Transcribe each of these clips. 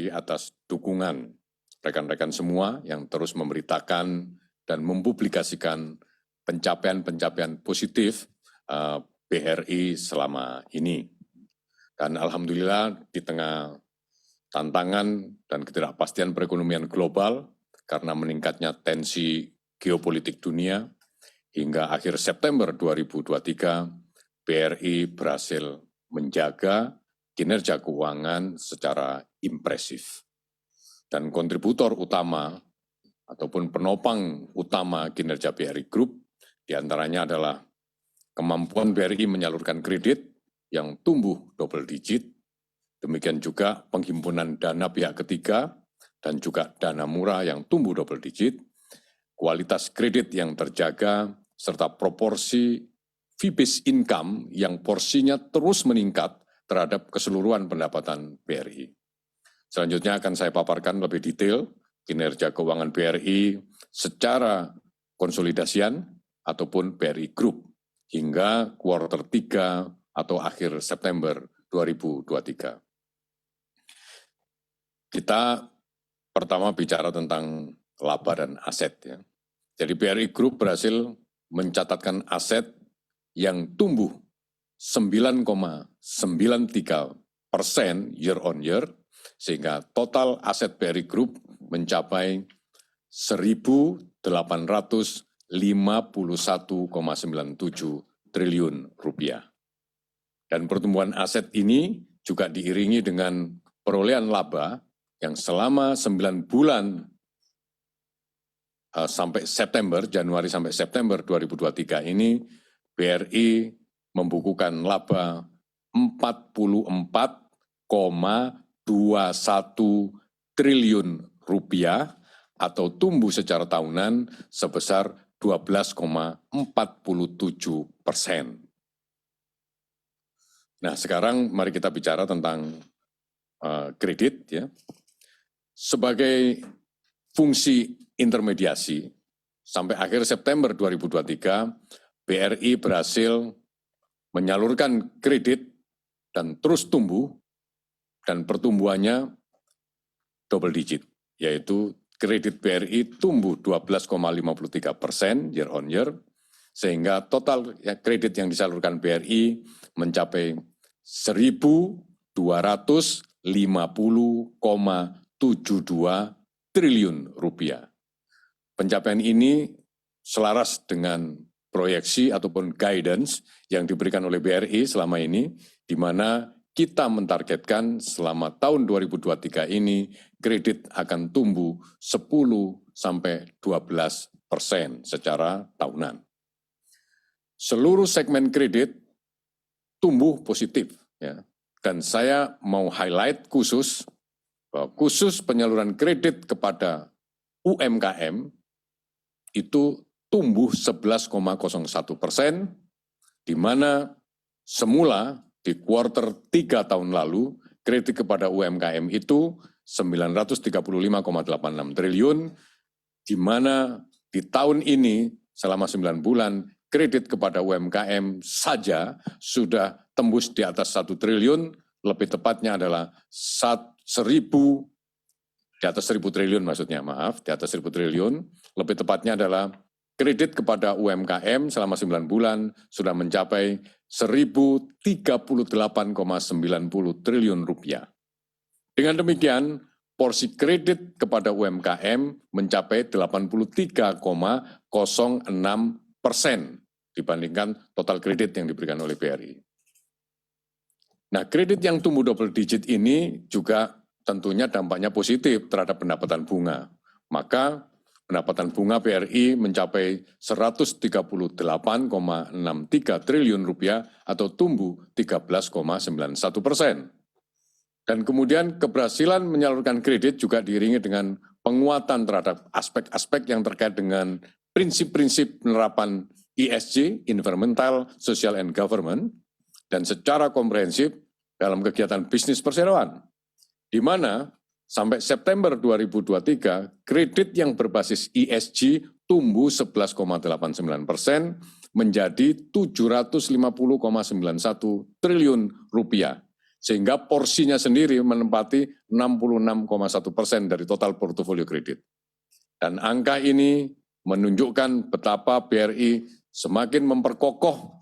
atas dukungan rekan-rekan semua yang terus memberitakan dan mempublikasikan pencapaian-pencapaian positif BRI selama ini. Dan alhamdulillah di tengah tantangan dan ketidakpastian perekonomian global karena meningkatnya tensi geopolitik dunia, hingga akhir September 2023, BRI berhasil menjaga kinerja keuangan secara impresif. Dan kontributor utama ataupun penopang utama kinerja BRI Group diantaranya adalah kemampuan BRI menyalurkan kredit yang tumbuh double digit, demikian juga penghimpunan dana pihak ketiga dan juga dana murah yang tumbuh double digit, kualitas kredit yang terjaga, serta proporsi fee-based income yang porsinya terus meningkat terhadap keseluruhan pendapatan BRI. Selanjutnya akan saya paparkan lebih detail kinerja keuangan BRI secara konsolidasian ataupun BRI Group hingga kuartal 3 atau akhir September 2023. Kita pertama bicara tentang laba dan aset. Ya. Jadi BRI Group berhasil mencatatkan aset yang tumbuh 9,93% year on year, sehingga total aset BRI Group mencapai 1.851,97 triliun rupiah. Dan pertumbuhan aset ini juga diiringi dengan perolehan laba yang selama 9 bulan sampai September, Januari sampai September 2023 ini, BRI membukukan laba 44,21 triliun rupiah atau tumbuh secara tahunan sebesar 12,47%. Nah, sekarang mari kita bicara tentang kredit. Ya. Sebagai fungsi intermediasi, sampai akhir September 2023, BRI berhasil menyalurkan kredit dan terus tumbuh, dan pertumbuhannya double digit, yaitu kredit BRI tumbuh 12,53% year on year, sehingga total kredit yang disalurkan BRI mencapai 1.250,72 triliun rupiah. Pencapaian ini selaras dengan proyeksi ataupun guidance yang diberikan oleh BRI selama ini, di mana kita mentargetkan selama tahun 2023 ini kredit akan tumbuh 10-12% secara tahunan. Seluruh segmen kredit tumbuh positif, ya. Dan saya mau highlight khusus bahwa khusus penyaluran kredit kepada UMKM itu tumbuh 11,01%, di mana semula di kuartal 3 tahun lalu kredit kepada UMKM itu 935,86 triliun, di mana di tahun ini selama 9 bulan kredit kepada UMKM saja sudah tembus di atas 1 triliun, lebih tepatnya adalah di atas 1.000 triliun maksudnya, di atas 1.000 triliun, lebih tepatnya adalah kredit kepada UMKM selama 9 bulan sudah mencapai 1.038,90 triliun rupiah. Dengan demikian, porsi kredit kepada UMKM mencapai 83,06% dibandingkan total kredit yang diberikan oleh BRI. Nah, kredit yang tumbuh double digit ini juga tentunya dampaknya positif terhadap pendapatan bunga. Maka pendapatan bunga BRI mencapai 138,63 triliun rupiah atau tumbuh 13,91%. Dan kemudian keberhasilan menyalurkan kredit juga diiringi dengan penguatan terhadap aspek-aspek yang terkait dengan prinsip-prinsip penerapan ESG, Environmental, Social and Government, dan secara komprehensif dalam kegiatan bisnis perseroan, di mana sampai September 2023, kredit yang berbasis ESG tumbuh 11,89% menjadi 750,91 triliun rupiah, sehingga porsinya sendiri menempati 66,1% dari total portofolio kredit. Dan angka ini menunjukkan betapa BRI semakin memperkokoh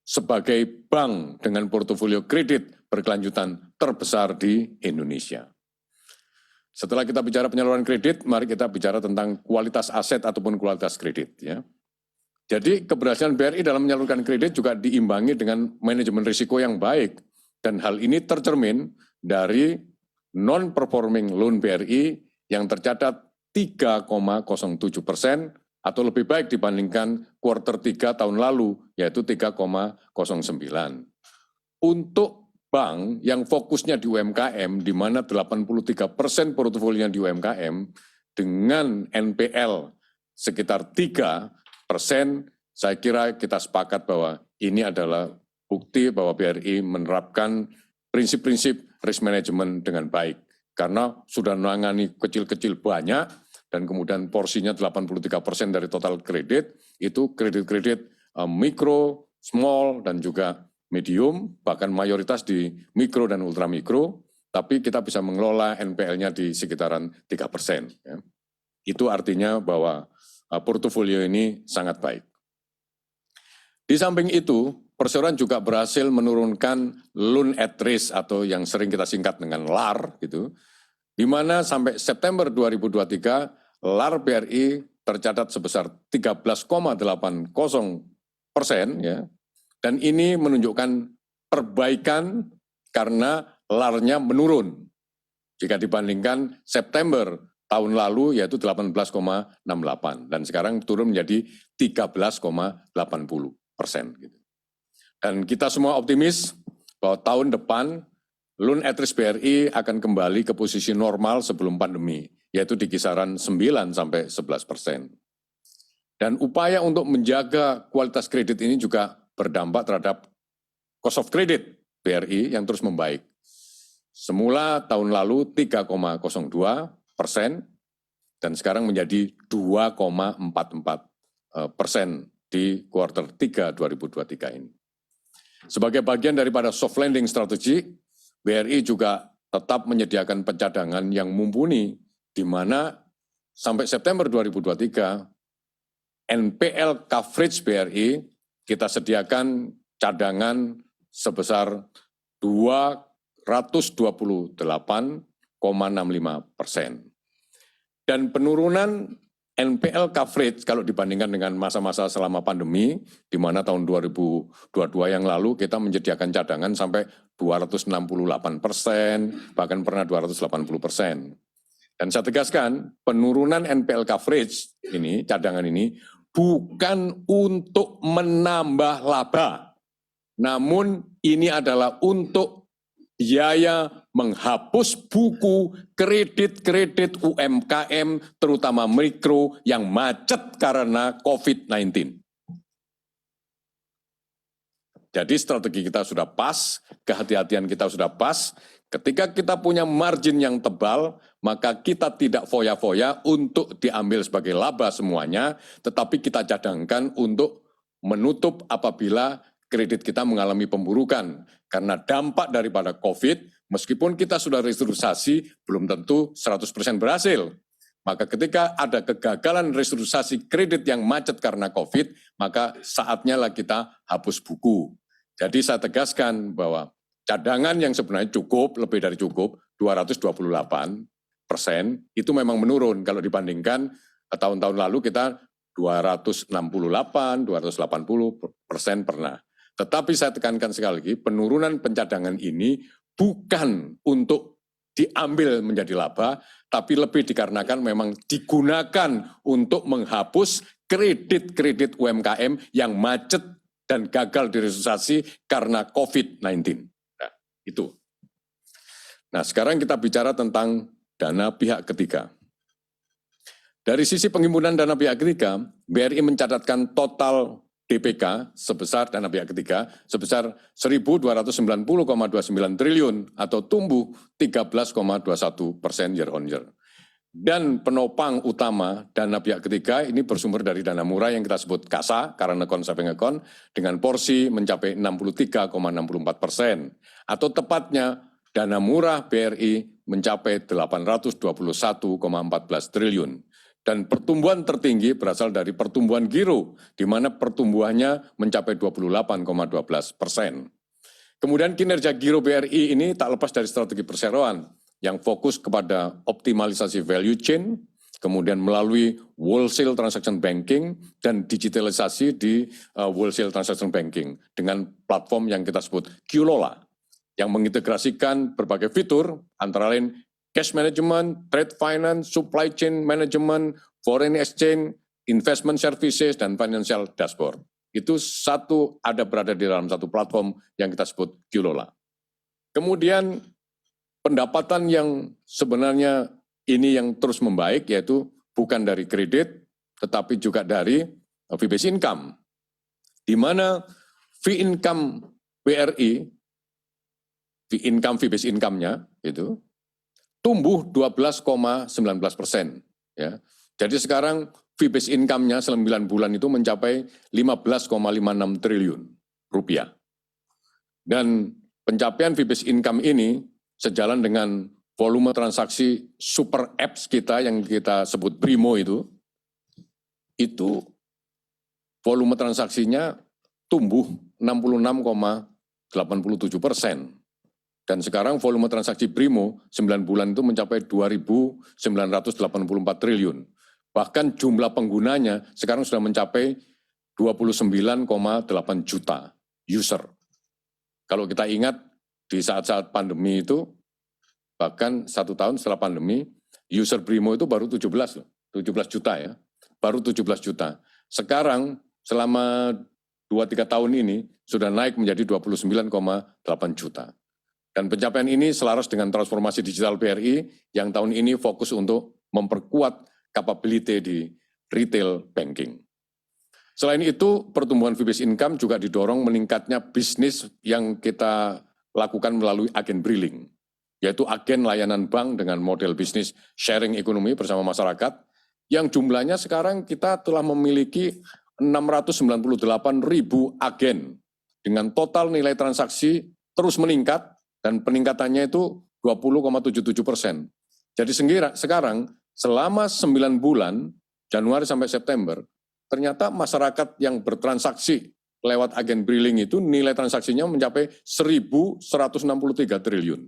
sebagai bank dengan portofolio kredit berkelanjutan terbesar di Indonesia. Setelah kita bicara penyaluran kredit, mari kita bicara tentang kualitas aset ataupun kualitas kredit. Ya. Jadi keberhasilan BRI dalam menyalurkan kredit juga diimbangi dengan manajemen risiko yang baik. Dan hal ini tercermin dari non-performing loan BRI yang tercatat 3,07% atau lebih baik dibandingkan kuartal 3 tahun lalu, yaitu 3,09%. Untuk bank yang fokusnya di UMKM, di mana 83% portofolionya di UMKM, dengan NPL sekitar 3%, saya kira kita sepakat bahwa ini adalah bukti bahwa BRI menerapkan prinsip-prinsip risk management dengan baik. Karena sudah menangani kecil-kecil banyak, dan kemudian porsinya 83% dari total kredit, itu kredit-kredit mikro, small, dan juga medium, bahkan mayoritas di mikro dan ultramikro, tapi kita bisa mengelola NPL-nya di sekitaran 3%. Ya. Itu artinya bahwa portofolio ini sangat baik. Di samping itu, perseroan juga berhasil menurunkan loan at risk atau yang sering kita singkat dengan LAR, gitu, di mana sampai September 2023, LAR BRI tercatat sebesar 13,80%, ya. Dan ini menunjukkan perbaikan karena LAR-nya menurun. Jika dibandingkan September tahun lalu yaitu 18,68 dan sekarang turun menjadi 13,80%. Dan kita semua optimis bahwa tahun depan loan at risk BRI akan kembali ke posisi normal sebelum pandemi, yaitu di kisaran 9-11%. Dan upaya untuk menjaga kualitas kredit ini juga berdampak terhadap cost of credit BRI yang terus membaik. Semula tahun lalu 3,02% dan sekarang menjadi 2,44% di kuartal 3 2023 ini. Sebagai bagian daripada soft landing strategi, BRI juga tetap menyediakan pencadangan yang mumpuni, di mana sampai September 2023, NPL coverage BRI kita sediakan cadangan sebesar 228,65%. Dan penurunan NPL coverage kalau dibandingkan dengan masa-masa selama pandemi, di mana tahun 2022 yang lalu kita menyediakan cadangan sampai 268%, bahkan pernah 280%. Dan saya tegaskan, penurunan NPL coverage ini, cadangan ini, bukan untuk menambah laba, namun ini adalah untuk biaya menghapus buku kredit-kredit UMKM, terutama mikro yang macet karena COVID-19. Jadi strategi kita sudah pas, kehati-hatian kita sudah pas. Ketika kita punya margin yang tebal, maka kita tidak foya-foya untuk diambil sebagai laba semuanya, tetapi kita cadangkan untuk menutup apabila kredit kita mengalami pemburukan. Karena dampak daripada COVID, meskipun kita sudah restrukturisasi, belum tentu 100% berhasil. Maka ketika ada kegagalan restrukturisasi kredit yang macet karena COVID, maka saatnya lah kita hapus buku. Jadi saya tegaskan bahwa cadangan yang sebenarnya cukup, lebih dari cukup, 228%, itu memang menurun. Kalau dibandingkan tahun-tahun lalu kita 268, 280% pernah. Tetapi saya tekankan sekali lagi, penurunan pencadangan ini bukan untuk diambil menjadi laba, tapi lebih dikarenakan memang digunakan untuk menghapus kredit-kredit UMKM yang macet dan gagal direstrukturisasi karena COVID-19. Nah, itu. Nah, sekarang kita bicara tentang dana pihak ketiga. Dari sisi penghimpunan dana pihak ketiga, BRI mencatatkan total DPK sebesar dana pihak ketiga sebesar 1.290,29 triliun atau tumbuh 13,21% year on year. Dan penopang utama dana pihak ketiga ini bersumber dari dana murah yang kita sebut KASA, Current Account Saving Account, dengan porsi mencapai 63,64%. Atau tepatnya dana murah BRI mencapai 821,14 triliun. Dan pertumbuhan tertinggi berasal dari pertumbuhan giro, di mana pertumbuhannya mencapai 28,12%. Kemudian kinerja giro BRI ini tak lepas dari strategi perseroan yang fokus kepada optimalisasi value chain, kemudian melalui wholesale transaction banking dan digitalisasi di wholesale transaction banking dengan platform yang kita sebut QLola, yang mengintegrasikan berbagai fitur antara lain cash management, trade finance, supply chain management, foreign exchange, investment services, dan financial dashboard. Itu berada di dalam satu platform yang kita sebut QLola. Kemudian pendapatan yang sebenarnya ini yang terus membaik, yaitu bukan dari kredit, tetapi juga dari fee-based income. Di mana fee income BRI, fee-based income-nya itu tumbuh 12,19%. Ya. Jadi sekarang fee-based income-nya selama 9 bulan itu mencapai 15,56 triliun rupiah. Dan pencapaian fee-based income ini sejalan dengan volume transaksi super apps kita yang kita sebut Brimo itu volume transaksinya tumbuh 66,87%. Dan sekarang volume transaksi Brimo 9 bulan itu mencapai 2.984 triliun. Bahkan jumlah penggunanya sekarang sudah mencapai 29,8 juta user. Kalau kita ingat di saat-saat pandemi itu, bahkan 1 tahun setelah pandemi, user Brimo itu baru 17 juta ya, baru 17 juta. Sekarang selama 2-3 tahun ini sudah naik menjadi 29,8 juta. Dan pencapaian ini selaras dengan transformasi digital BRI yang tahun ini fokus untuk memperkuat capability di retail banking. Selain itu, pertumbuhan fee-based income juga didorong meningkatnya bisnis yang kita lakukan melalui agen Briling, yaitu agen layanan bank dengan model bisnis sharing ekonomi bersama masyarakat, yang jumlahnya sekarang kita telah memiliki 698.000 agen, dengan total nilai transaksi terus meningkat, dan peningkatannya itu 20,77%. Jadi sekarang selama 9 bulan, Januari sampai September, ternyata masyarakat yang bertransaksi lewat agen Briling itu nilai transaksinya mencapai 1.163 triliun.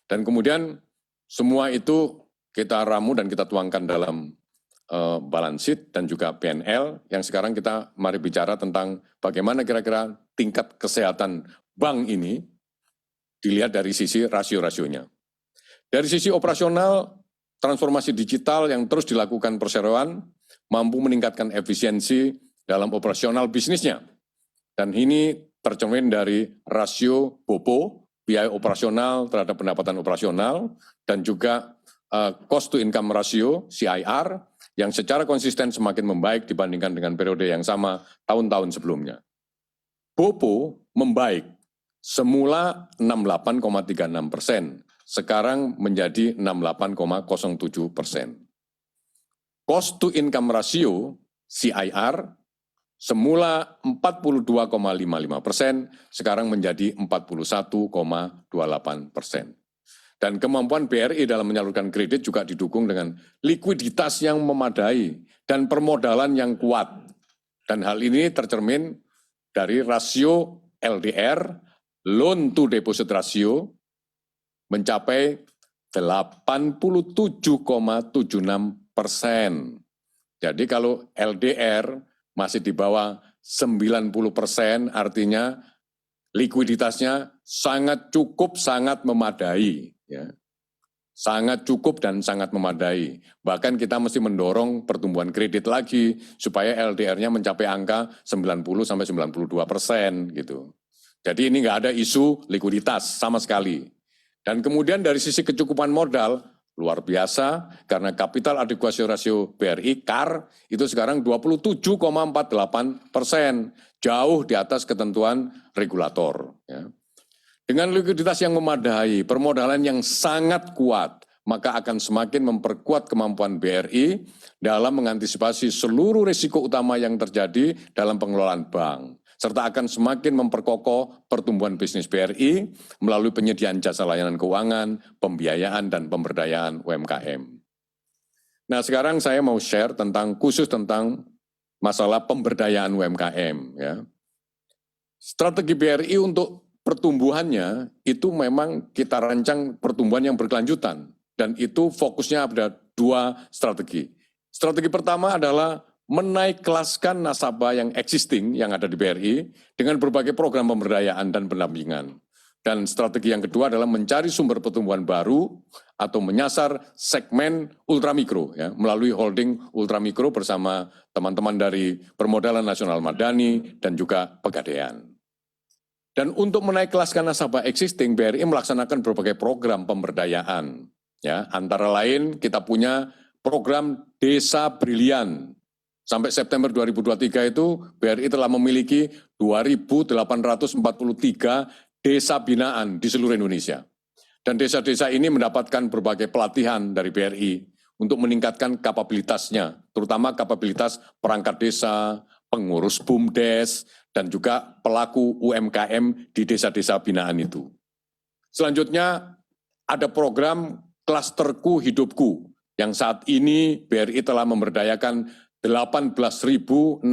Dan kemudian semua itu kita ramu dan kita tuangkan dalam balance sheet dan juga P&L, yang sekarang kita mari bicara tentang bagaimana kira-kira tingkat kesehatan bank ini dilihat dari sisi rasio-rasionya. Dari sisi operasional, transformasi digital yang terus dilakukan perseroan mampu meningkatkan efisiensi dalam operasional bisnisnya. Dan ini tercermin dari rasio BOPO, biaya operasional terhadap pendapatan operasional, dan juga cost to income ratio, CIR, yang secara konsisten semakin membaik dibandingkan dengan periode yang sama tahun-tahun sebelumnya. BOPO membaik, semula 68,36%, sekarang menjadi 68,07%. Cost to income ratio, CIR, semula 42,55%, sekarang menjadi 41,28%. Dan kemampuan BRI dalam menyalurkan kredit juga didukung dengan likuiditas yang memadai dan permodalan yang kuat. Dan hal ini tercermin dari rasio LDR, loan to deposit ratio, mencapai 87,76%. Jadi kalau LDR masih di bawah 90%, artinya likuiditasnya sangat cukup, sangat memadai. Ya. Sangat cukup dan sangat memadai. Bahkan kita mesti mendorong pertumbuhan kredit lagi supaya LDR-nya mencapai angka 90-92% gitu. Jadi ini nggak ada isu likuiditas sama sekali. Dan kemudian dari sisi kecukupan modal, luar biasa karena capital adequacy ratio BRI CAR itu sekarang 27,48%, jauh di atas ketentuan regulator. Ya. Dengan likuiditas yang memadai, permodalan yang sangat kuat, maka akan semakin memperkuat kemampuan BRI dalam mengantisipasi seluruh risiko utama yang terjadi dalam pengelolaan bank, serta akan semakin memperkokoh pertumbuhan bisnis BRI melalui penyediaan jasa layanan keuangan, pembiayaan, dan pemberdayaan UMKM. Nah, sekarang saya mau share khusus tentang masalah pemberdayaan UMKM. Ya. Strategi BRI untuk pertumbuhannya itu memang kita rancang pertumbuhan yang berkelanjutan, dan itu fokusnya ada 2 strategi. Strategi pertama adalah menaik kelaskan nasabah yang existing yang ada di BRI dengan berbagai program pemberdayaan dan pendampingan. Dan strategi yang kedua adalah mencari sumber pertumbuhan baru atau menyasar segmen ultramikro ya, melalui holding ultramikro bersama teman-teman dari Permodalan Nasional Madani dan juga Pegadaian. Dan untuk menaik kelaskan nasabah existing, BRI melaksanakan berbagai program pemberdayaan. Ya, antara lain kita punya program Desa Brilian. Sampai September 2023 itu BRI telah memiliki 2.843 desa binaan di seluruh Indonesia. Dan desa-desa ini mendapatkan berbagai pelatihan dari BRI untuk meningkatkan kapabilitasnya, terutama kapabilitas perangkat desa, pengurus BUMDes, dan juga pelaku UMKM di desa-desa binaan itu. Selanjutnya ada program Klasterku Hidupku, yang saat ini BRI telah memberdayakan 18.685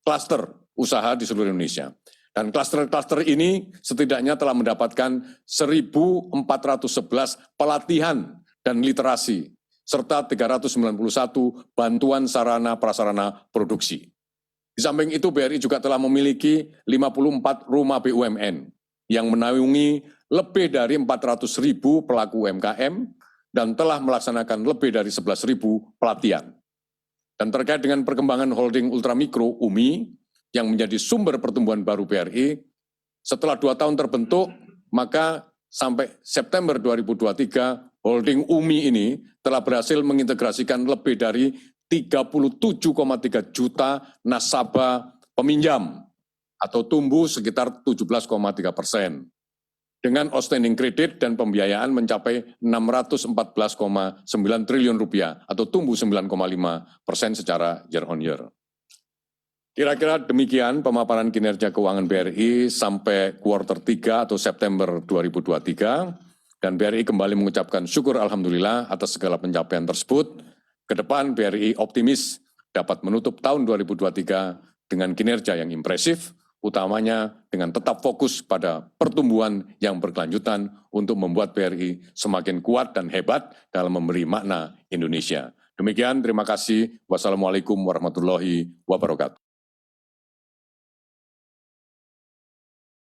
klaster usaha di seluruh Indonesia. Dan klaster-klaster ini setidaknya telah mendapatkan 1.411 pelatihan dan literasi, serta 391 bantuan sarana prasarana produksi. Di samping itu BRI juga telah memiliki 54 rumah BUMN yang menaungi lebih dari 400.000 pelaku UMKM dan telah melaksanakan lebih dari 11.000 pelatihan. Dan terkait dengan perkembangan holding ultramikro UMI, yang menjadi sumber pertumbuhan baru BRI, setelah 2 tahun terbentuk, maka sampai September 2023, holding UMI ini telah berhasil mengintegrasikan lebih dari 37,3 juta nasabah peminjam, atau tumbuh sekitar 17,3%. Dengan outstanding kredit dan pembiayaan mencapai 614,9 triliun rupiah, atau tumbuh 9,5% secara year on year. Kira-kira demikian pemaparan kinerja keuangan BRI sampai kuartal 3 atau September 2023, dan BRI kembali mengucapkan syukur alhamdulillah atas segala pencapaian tersebut. Ke depan BRI optimis dapat menutup tahun 2023 dengan kinerja yang impresif, utamanya dengan tetap fokus pada pertumbuhan yang berkelanjutan untuk membuat BRI semakin kuat dan hebat dalam memberi makna Indonesia. Demikian, terima kasih. Wassalamualaikum warahmatullahi wabarakatuh.